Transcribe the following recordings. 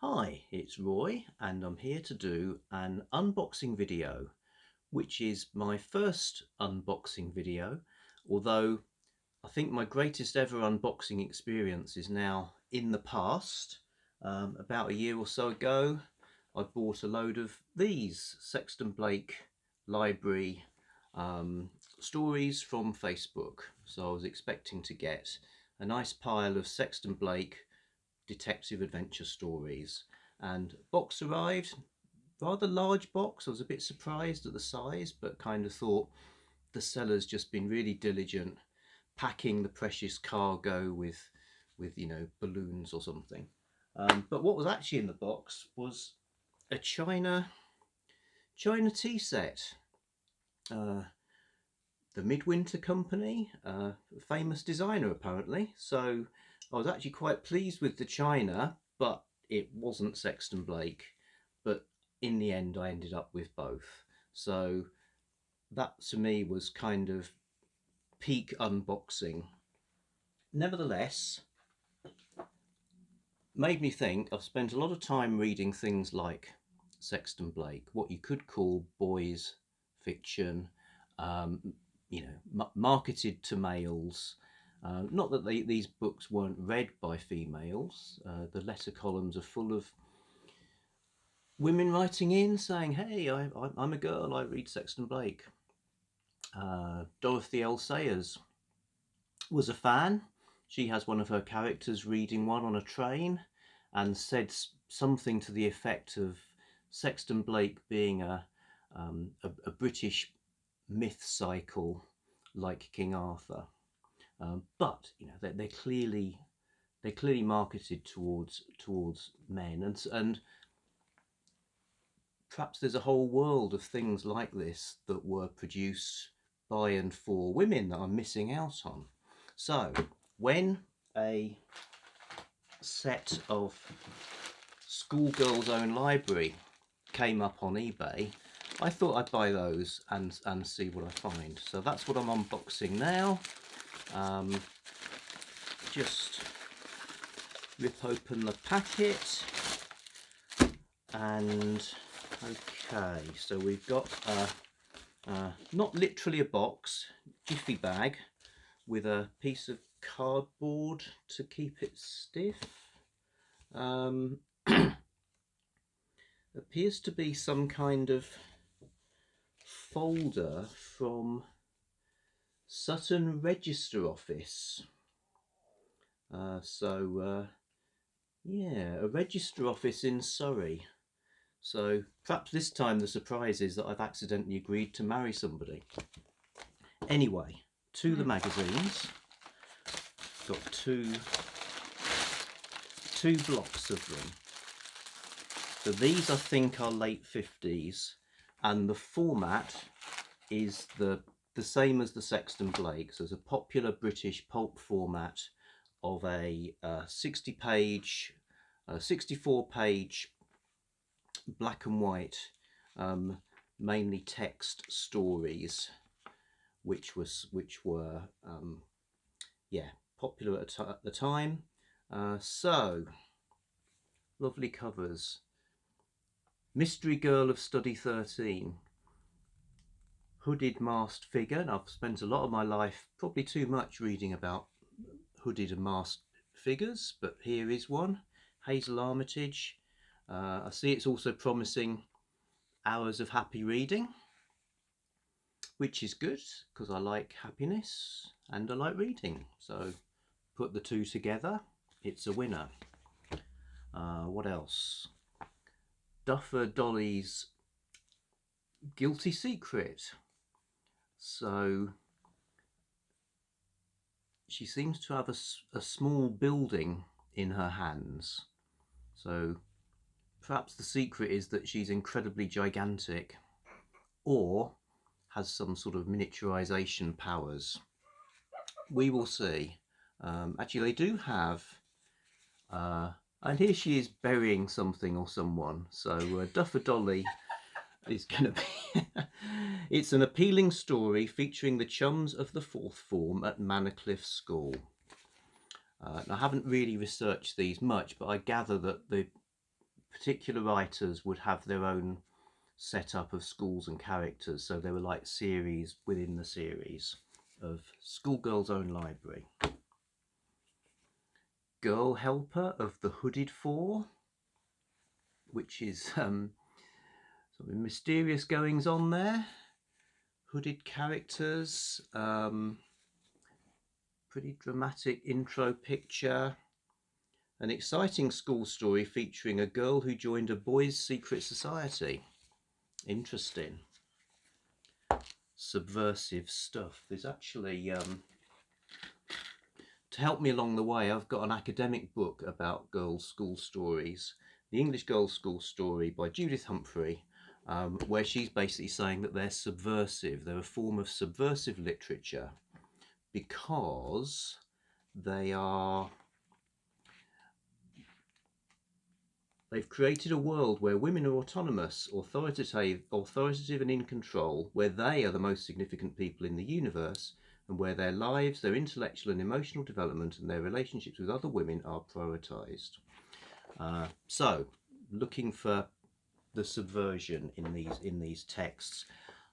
Hi, it's Roy and I'm here to do an unboxing video, which is my first unboxing video, although I think my greatest ever unboxing experience is now in the past. About a year or so ago, I bought a load of these Sexton Blake library stories from Facebook. So I was expecting to get a nice pile of Sexton Blake detective adventure stories, and box arrived, rather large box. I was a bit surprised at the size, but kind of thought the seller's just been really diligent packing the precious cargo with balloons or something. But what was actually in the box was a China tea set. The Midwinter Company, a famous designer apparently. So I was actually quite pleased with the china, but it wasn't Sexton Blake. But in the end, I ended up with both. So that to me was kind of peak unboxing. Nevertheless, made me think. I've spent a lot of time reading things like Sexton Blake, what you could call boys fiction, marketed to males. Not that these books weren't read by females. The letter columns are full of women writing in saying, hey, I'm a girl, I read Sexton Blake. Dorothy L. Sayers was a fan. She has one of her characters reading one on a train and said something to the effect of Sexton Blake being a British myth cycle like King Arthur. But they're clearly marketed towards men, and perhaps there's a whole world of things like this that were produced by and for women that I'm missing out on. So when a set of Schoolgirls' Own Library came up on eBay, I thought I'd buy those and see what I find. So that's what I'm unboxing now. Just rip open the packet, and okay, so we've got not literally a box, jiffy bag with a piece of cardboard to keep it stiff. Appears to be some kind of folder from Sutton Register Office. Yeah, a register office in Surrey. So perhaps this time the surprise is that I've accidentally agreed to marry somebody. Anyway, to the magazines. Got two blocks of them. So these I think are late 50s, and the format is the same as the Sexton Blake. So it's a popular British pulp format of a 64-page black and white, mainly text stories, which were popular at the time. So lovely covers. Mystery Girl of Study 13. Hooded masked figure, and I've spent a lot of my life, probably too much, reading about hooded and masked figures, but here is one. Hazel Armitage. I see it's also promising hours of happy reading, which is good because I like happiness and I like reading. So put the two together, it's a winner. What else? Duffer Dolly's Guilty Secret. So she seems to have a small building in her hands. So perhaps the secret is that she's incredibly gigantic, or has some sort of miniaturization powers. We will see. Actually, they do have, and here she is burying something or someone. So Duffer Dolly is going to be. It's an appealing story featuring the chums of the fourth form at Manor School. I haven't really researched these much, but I gather that the particular writers would have their own setup of schools and characters, so there were like series within the series of Schoolgirls' Own Library. Girl Helper of the Hooded Four, which is some mysterious goings on there. Hooded characters, pretty dramatic intro picture. An exciting school story featuring a girl who joined a boys' secret society. Interesting. Subversive stuff. There's actually, to help me along the way, I've got an academic book about girls' school stories. The English Girls' School Story by Judith Humphrey, where she's basically saying that they're subversive. They're a form of subversive literature because they've created a world where women are autonomous, authoritative and in control, where they are the most significant people in the universe, and where their lives, their intellectual and emotional development, and their relationships with other women are prioritised. So, looking for the subversion in these texts,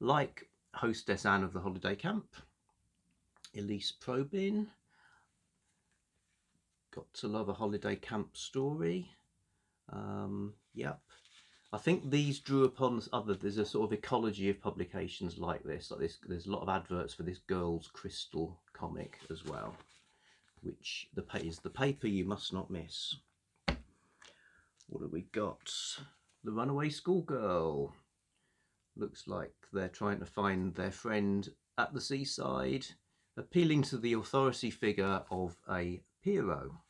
like Hostess Anne of the Holiday Camp, Elise Probyn, Got to Love a Holiday Camp Story. Yep, I think these drew upon there's a sort of ecology of publications like this. There's a lot of adverts for this Girls Crystal comic as well, which is the paper you must not miss. What have we got? The Runaway Schoolgirl. Looks like they're trying to find their friend at the seaside, appealing to the authority figure of a hero.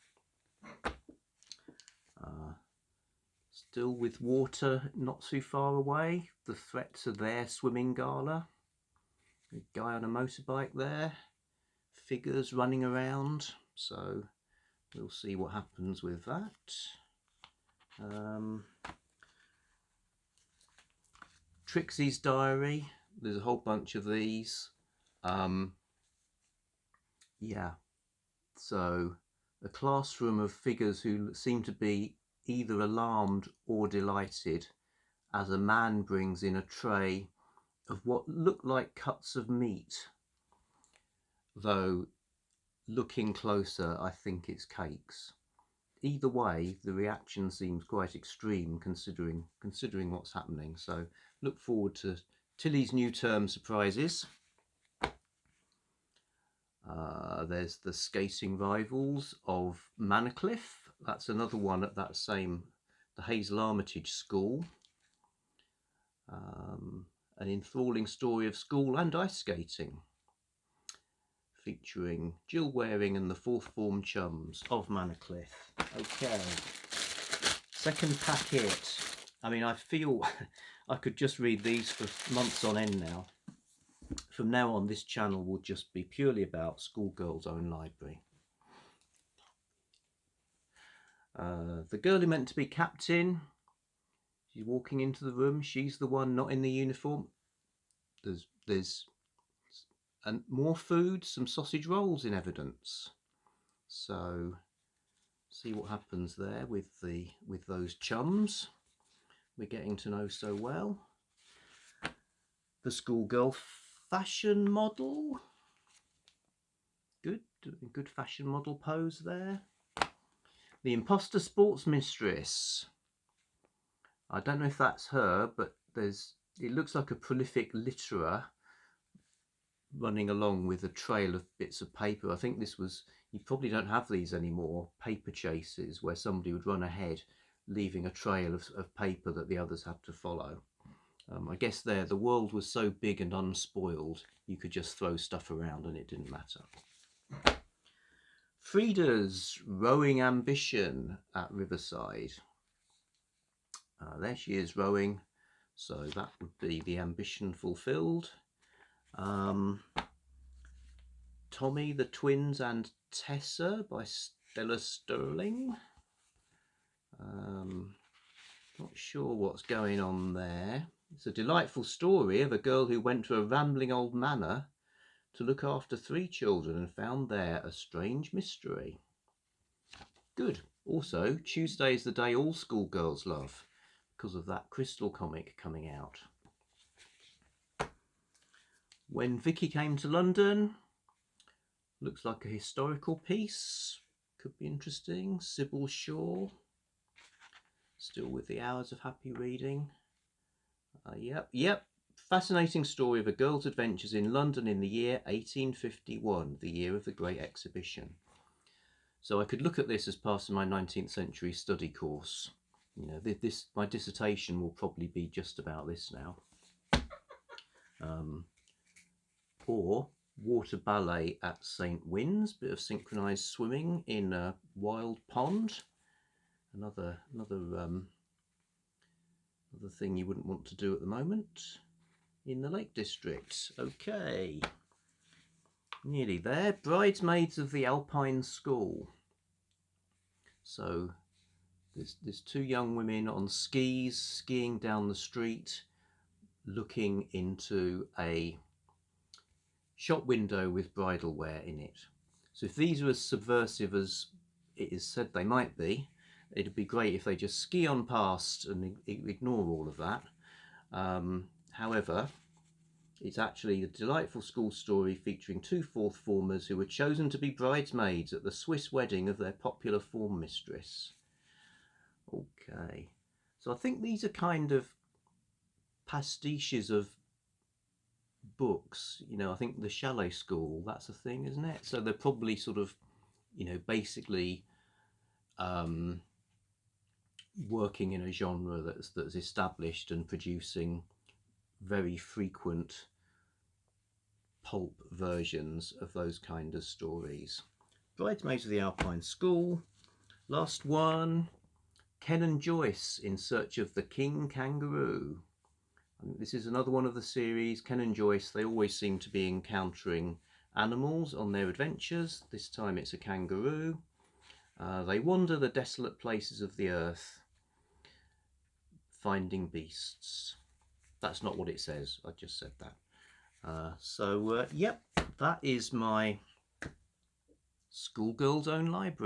Still with water not too far away, the threat to their swimming gala. A guy on a motorbike there, figures running around, so we'll see what happens with that. Trixie's Diary, there's a whole bunch of these. Yeah, so a classroom of figures who seem to be either alarmed or delighted as a man brings in a tray of what look like cuts of meat, though looking closer I think it's cakes. Either way, the reaction seems quite extreme considering what's happening, so look forward to Tilly's new term surprises. There's the Skating Rivals of Manacliffe. That's another one at the Hazel Armitage School. An enthralling story of school and ice skating, featuring Jill Waring and the fourth form chums of Manacliffe. Okay, second packet. I mean, I feel I could just read these for months on end now. From now on, this channel will just be purely about Schoolgirls' Own Library. The girl who meant to be captain, she's walking into the room. She's the one not in the uniform. There's and more food, some sausage rolls in evidence. So see what happens there with those chums we're getting to know so well. The schoolgirl fashion model. Good fashion model pose there. The Imposter sports mistress. I don't know if that's her, but it looks like a prolific litterer running along with a trail of bits of paper. I think this was, you probably don't have these anymore, paper chases where somebody would run ahead leaving a trail of paper that the others had to follow. I guess the world was so big and unspoiled, you could just throw stuff around and it didn't matter. Frida's rowing ambition at Riverside. There she is rowing, so that would be the ambition fulfilled. Tommy, the Twins and Tessa by Stella Sterling. Not sure what's going on there. It's a delightful story of a girl who went to a rambling old manor to look after 3 children and found there a strange mystery. Good. Also, Tuesday is the day all schoolgirls love because of that Crystal comic coming out. When Vicky came to London, looks like a historical piece, could be interesting. Sybil Shaw, still with the Hours of Happy Reading. Yep, fascinating story of a girl's adventures in London in the year 1851, the year of the Great Exhibition. So I could look at this as part of my 19th century study course. You know, my dissertation will probably be just about this now. Or water ballet at St. Wynn's, bit of synchronized swimming in a wild pond. Another thing you wouldn't want to do at the moment in the Lake District. Okay, nearly there. Bridesmaids of the Alpine School. So there's two young women on skis skiing down the street, looking into a shop window with bridal wear in it. So if these are as subversive as it is said they might be, it'd be great if they just ski on past and ignore all of that. However, it's actually a delightful school story featuring two fourth formers who were chosen to be bridesmaids at the Swiss wedding of their popular form mistress. Okay, so I think these are kind of pastiches of books. You know, I think the Chalet School, that's a thing, isn't it? So they're probably sort of, you know, basically working in a genre that's established and producing very frequent pulp versions of those kind of stories. Bridesmaids of the Alpine School. Last one, Ken and Joyce in Search of the King Kangaroo. This is another one of the series. Ken and Joyce, they always seem to be encountering animals on their adventures. This time it's a kangaroo. They wander the desolate places of the earth, finding beasts. That's not what it says, I just said that. Yep, that is my Schoolgirls' Own Library.